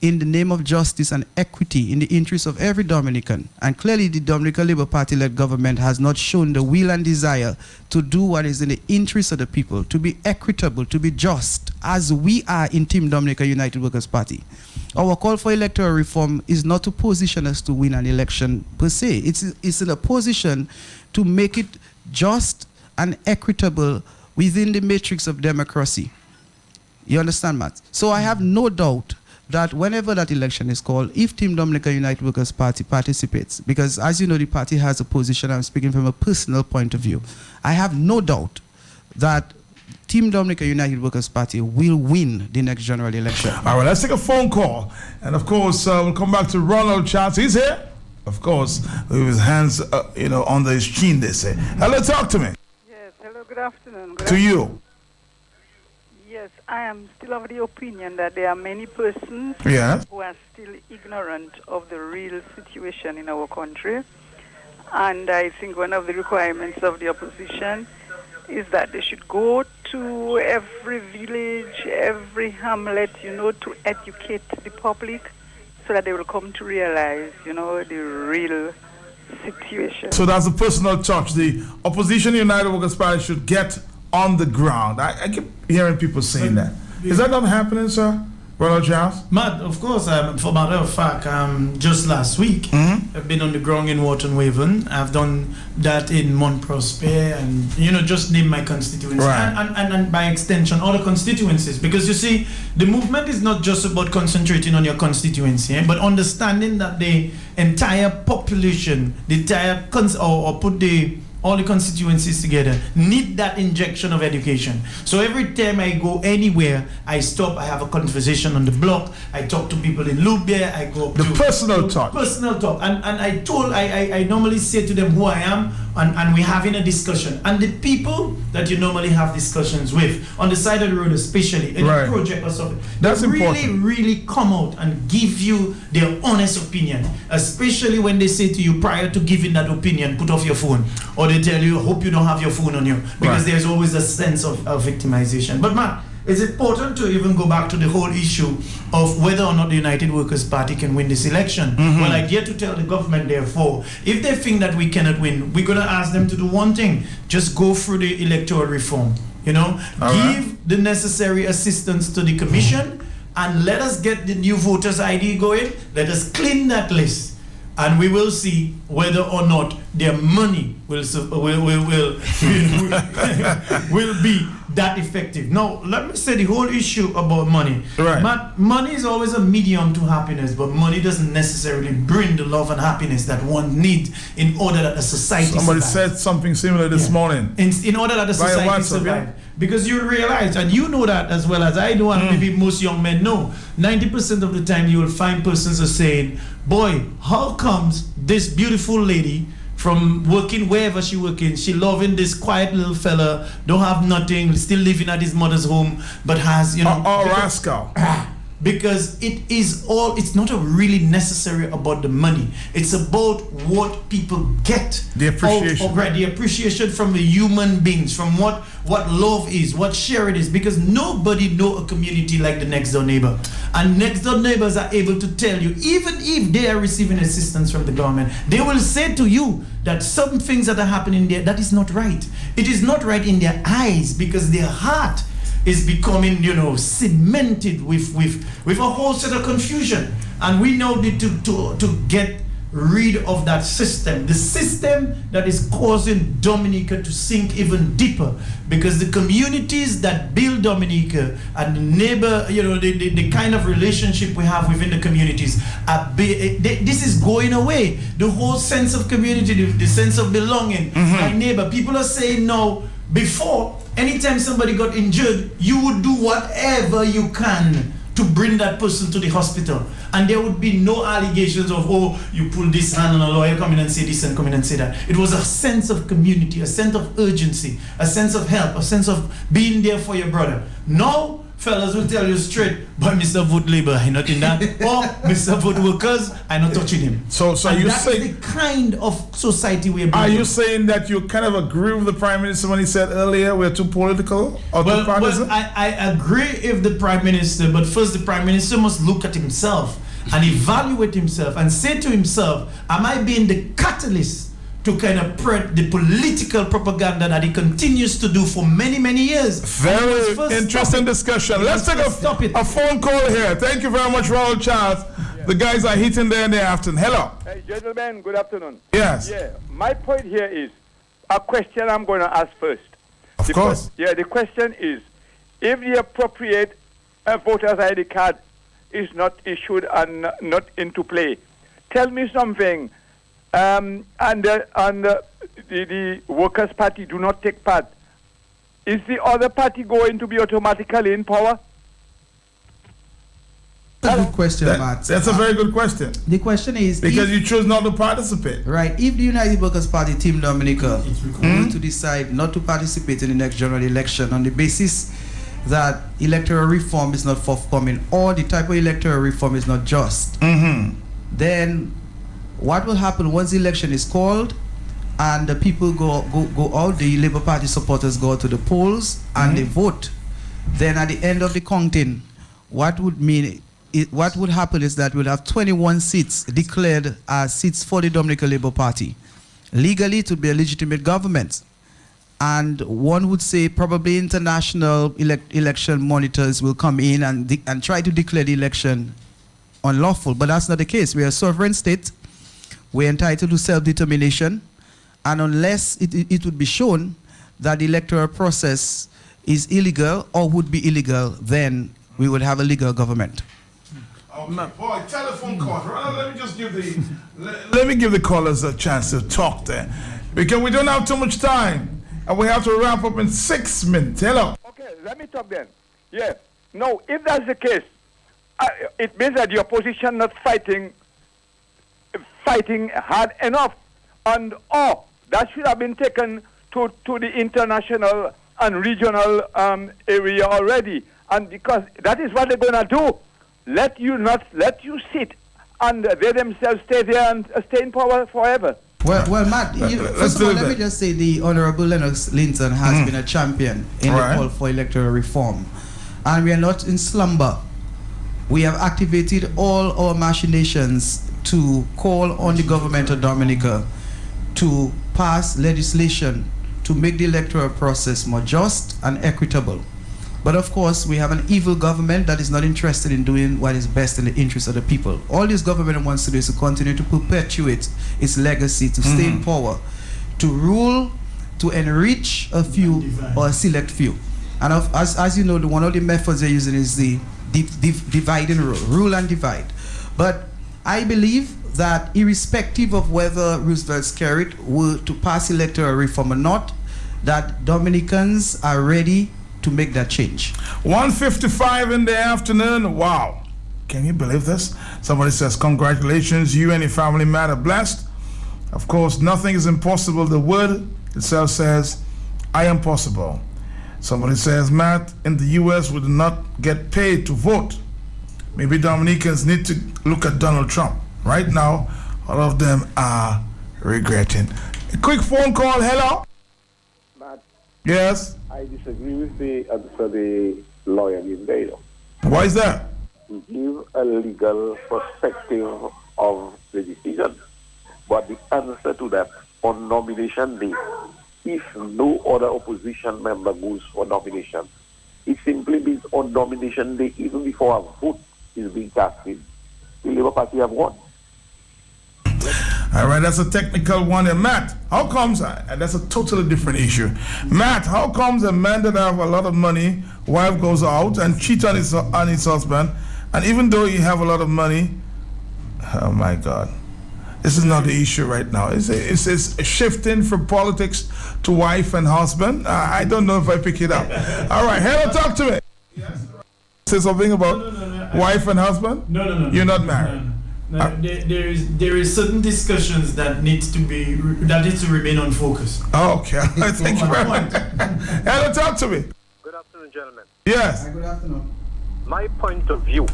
in the name of justice and equity, in the interest of every Dominican, and clearly the Dominica Labour Party-led government has not shown the will and desire to do what is in the interest of the people, to be equitable, to be just, as we are in Team Dominica United Workers Party. Our call for electoral reform is not to position us to win an election per se. It's in a position to make it just and equitable within the matrix of democracy. You understand, Matt? So I have no doubt that whenever that election is called, if Team Dominica United Workers Party participates, because as you know, the party has a position, I'm speaking from a personal point of view, I have no doubt that Team Dominica United Workers Party will win the next general election. All right, let's take a phone call. And of course, we'll come back to Ronald Charles. He's here, of course, with his hands, under his chin, they say. Hello, talk to me. Yes, hello, good afternoon. To you. Yes, I am still of the opinion that there are many persons who are still ignorant of the real situation in our country. And I think one of the requirements of the opposition is that they should go to every village, every hamlet, to educate the public so that they will come to realize, the real situation. So that's a personal touch. The opposition United Workers Party should get on the ground. I keep hearing people saying that. Is that not happening, sir? Ronald Charles? Matt, of course, for matter of fact, just last week, I've been on the ground in Wharton Waven. I've done that in Mont Prosper and, just name my constituency. Right. And by extension, other constituencies. Because you see, the movement is not just about concentrating on your constituency, but understanding that the entire population, the entire, or put all the constituencies together need that injection of education. So every time I go anywhere, I stop, I have a conversation on the block, I talk to people in Lubia, I go up to personal talk. Personal talk. And I normally say to them who I am, and we're having a discussion. And the people that you normally have discussions with, on the side of the road especially, in a project or something, that's they important. really come out and give you their honest opinion, especially when they say to you prior to giving that opinion, put off your phone, or they tell you, hope you don't have your phone on you, because there's always a sense of victimization. But man, it's important to even go back to the whole issue of whether or not the United Workers Party can win this election. Well, I dare to tell the government, therefore, if they think that we cannot win, we're going to ask them to do one thing: just go through the electoral reform. Give the necessary assistance to the commission, and let us get the new voters ID going. Let us clean that list, and we will see whether or not their money will be that effective. Now, let me say the whole issue about money. Money is always a medium to happiness, but money doesn't necessarily bring the love and happiness that one needs in order that a society Somebody said something similar this morning. In order that a society survive. Because you realize, and you know that as well as I do, and maybe most young men know, 90% of the time you will find persons are saying, boy, how comes this beautiful lady from working wherever she working. She loving this quiet little fella, don't have nothing, still living at his mother's home, but has, you know... rascal. Because it's not really necessary about the money. It's about what people get. The appreciation. The appreciation from the human beings, from what love is, what share it is. Because nobody know a community like the next door neighbor. And next door neighbors are able to tell you, even if they are receiving assistance from the government, they will say to you that some things that are happening there, that is not right. It is not right in their eyes because their heart is becoming, cemented with a whole set of confusion. And we now need to get rid of that system. The system that is causing Dominica to sink even deeper. Because the communities that build Dominica and the neighbor, the kind of relationship we have within the communities, this is going away. The whole sense of community, the sense of belonging, my neighbor. People are saying now, before, anytime somebody got injured, you would do whatever you can to bring that person to the hospital. And there would be no allegations of, you pull this hand on a lawyer, come in and say this and come in and say that. It was a sense of community, a sense of urgency, a sense of help, a sense of being there for your brother. Now, fellas will tell you straight, but Mr. Vote Labor, I'm not in that. Or Mr. Vote Workers, I'm not touching him. So you say the kind of society we're building. Are you saying that you kind of agree with the Prime Minister when he said earlier we're too political or too partisan? I agree if the Prime Minister, but first the Prime Minister must look at himself and evaluate himself and say to himself, am I being the catalyst to kind of spread the political propaganda that he continues to do for many, many years? Very interesting discussion. Let's take a phone call here. Thank you very much, Ronald Charles. Yeah. The guys are hitting there in the afternoon. Hello. Hey, gentlemen, good afternoon. Yes. Yeah, my point here is a question I'm going to ask first. Of course. The question is, if the appropriate voter's ID card is not issued and not into play, tell me something. And the Workers' Party do not take part. Is the other party going to be automatically in power? That's a good question, Matt. That's a very good question. The question is... Because you chose not to participate. Right. If the United Workers' Party, Team Dominica, were to decide not to participate in the next general election on the basis that electoral reform is not forthcoming or the type of electoral reform is not just, then what will happen once the election is called and the people go out, the Labour Party supporters go out to the polls and they vote, then at the end of the counting, what would happen is that we'll have 21 seats declared as seats for the Dominica Labour Party. Legally, it would be a legitimate government. And one would say probably international election monitors will come in and try to declare the election unlawful. But that's not the case. We are a sovereign state. We're entitled to self-determination. And unless it would be shown that the electoral process is illegal or would be illegal, then we would have a legal government. Okay. Boy, telephone call. Let me just give the callers a chance to talk there, because we don't have too much time and we have to wrap up in 6 minutes. Hello. Okay, let me talk then. Yeah. No, if that's the case, it means that the opposition not fighting hard enough, and that should have been taken to the international and regional area already. And because that is what they're gonna do, let you sit and they themselves stay there and stay in power forever. Well, Matt, first of all, let me just say the Honorable Lennox Linton has been a champion in the call for electoral reform. And we are not in slumber. We have activated all our machinations to call on the government of Dominica to pass legislation to make the electoral process more just and equitable. But of course, we have an evil government that is not interested in doing what is best in the interest of the people. All this government wants to do is to continue to perpetuate its legacy, to stay in power, to rule, to enrich a few or a select few. And as you know, one of the methods they're using is the divide and rule and divide. But I believe that irrespective of whether Roosevelt Skerrit were to pass electoral reform or not, that Dominicans are ready to make that change. 1:55 in the afternoon. Wow. Can you believe this? Somebody says, congratulations, you and your family, man, are blessed. Of course, nothing is impossible. The word itself says, I am possible. Somebody says, Matt, in the U.S. we do not get paid to vote. Maybe Dominicans need to look at Donald Trump. Right now, all of them are regretting. A quick phone call. Hello? Matt, yes? I disagree with the answer the lawyer gave there. Why is that? He gave a legal perspective of the decision. But the answer to that, on nomination day, if no other opposition member goes for nomination, it simply means on nomination day, even before a vote is being casted, the Labour Party have won. All right, that's a technical one. And Matt, how comes, that's a totally different issue. Matt, how comes a man that have a lot of money, wife goes out and cheats on his husband, and even though you have a lot of money, oh my God, this is not the issue right now. It's shifting from politics to wife and husband. I don't know if I pick it up. All right, hello, talk to me. Yes. Say something about wife and husband? No. You're not married. No, there is certain discussions that needs to remain on focus. Oh, okay. Thank you very much. Hello, talk to me. Good afternoon, gentlemen. Yes. Good afternoon. My point of view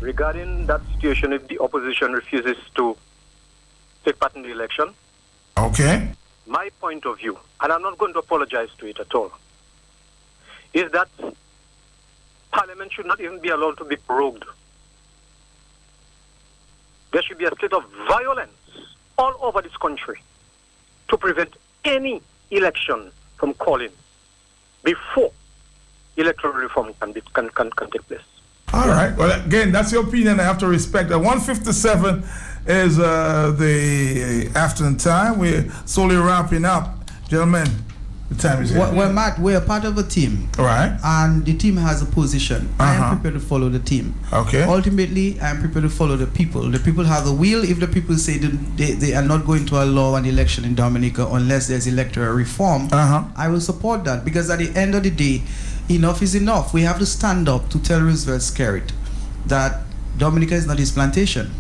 regarding that situation if the opposition refuses to take part in the election. Okay. My point of view, and I'm not going to apologize to it at all, is that Parliament should not even be allowed to be prorogued. There should be a state of violence all over this country to prevent any election from calling before electoral reform can take place. All right. Well, again, that's your opinion. I have to respect that. 1:57 is the afternoon time. We're slowly wrapping up. Gentlemen, the time is here. Well, Matt, we're part of a team. All right. And the team has a position. I am prepared to follow the team. Okay. Ultimately, I am prepared to follow the people. The people have the will. If the people say they are not going to allow an election in Dominica unless there's electoral reform, I will support that. Because at the end of the day, enough is enough. We have to stand up to tell Roosevelt Skerrit that Dominica is not his plantation.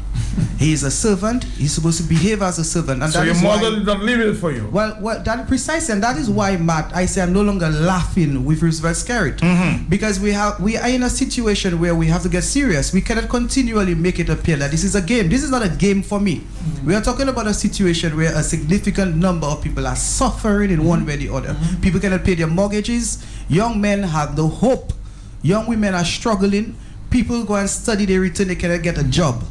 He is a servant. He's supposed to behave as a servant. And so your mother did not leave it for you? Well, that precisely, and that is why, Matt, I say I'm no longer laughing with Roosevelt Skerrit. Because we are in a situation where we have to get serious. We cannot continually make it appear that this is a game. This is not a game for me. We are talking about a situation where a significant number of people are suffering in one way or the other. People cannot pay their mortgages. Young men have no hope. Young women are struggling. People go and study, they return, they cannot get a job.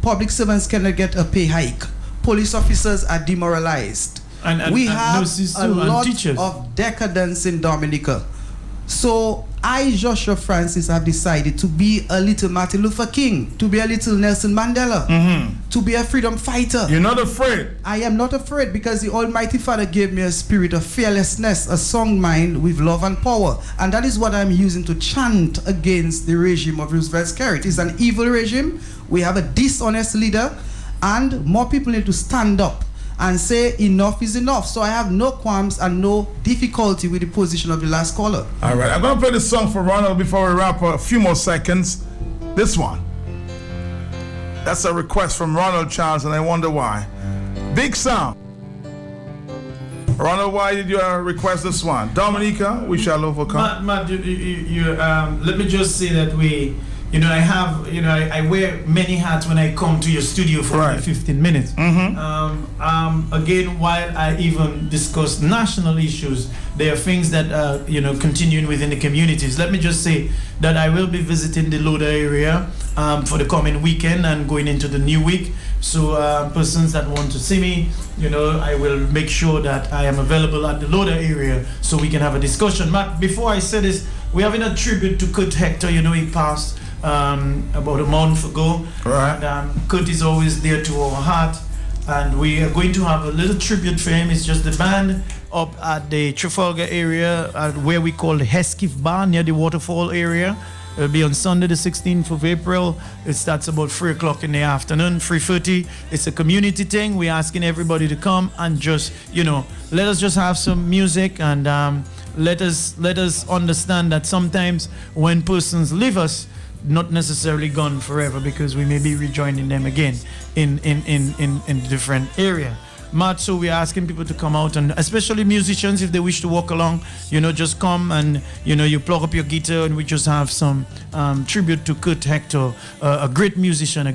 Public servants cannot get a pay hike. Police officers are demoralized. We have a lot of decadence in Dominica. So I, Joshua Francis, have decided to be a little Martin Luther King, to be a little Nelson Mandela, to be a freedom fighter. You're not afraid? I am not afraid because the Almighty Father gave me a spirit of fearlessness, a strong mind with love and power. And that is what I'm using to chant against the regime of Roosevelt Skerrit. It's an evil regime. We have a dishonest leader, and more people need to stand up and say enough is enough. So I have no qualms and no difficulty with the position of the last caller. All right, I'm going to play this song for Ronald before we wrap up. A few more seconds. This one. That's a request from Ronald Charles, and I wonder why. Big sound. Ronald, why did you request this one? Dominica, we shall overcome. Matt, let me just say that I wear many hats when I come to your studio for 15 minutes. Again, while I even discuss national issues, there are things that are, continuing within the communities. Let me just say that I will be visiting the Loda area for the coming weekend and going into the new week. So persons that want to see me, I will make sure that I am available at the Loda area so we can have a discussion. Matt, before I say this, we're having a tribute to Kurt Hector. He passed about a month ago. Right. And Kurt is always dear to our heart, and we are going to have a little tribute for him. It's just the band up at the Trafalgar area, where we call the Hesketh Bar, near the waterfall area. It'll be on Sunday the 16th of April. It starts about 3 o'clock in the afternoon, 3:30. It's a community thing. We're asking everybody to come and just, let us just have some music, and let us understand that sometimes when persons leave us, not necessarily gone forever, because we may be rejoining them again in different area. Matt, so we're asking people to come out, and especially musicians, if they wish to walk along, just come and, you plug up your guitar, and we just have some tribute to Kurt Hector, a great musician,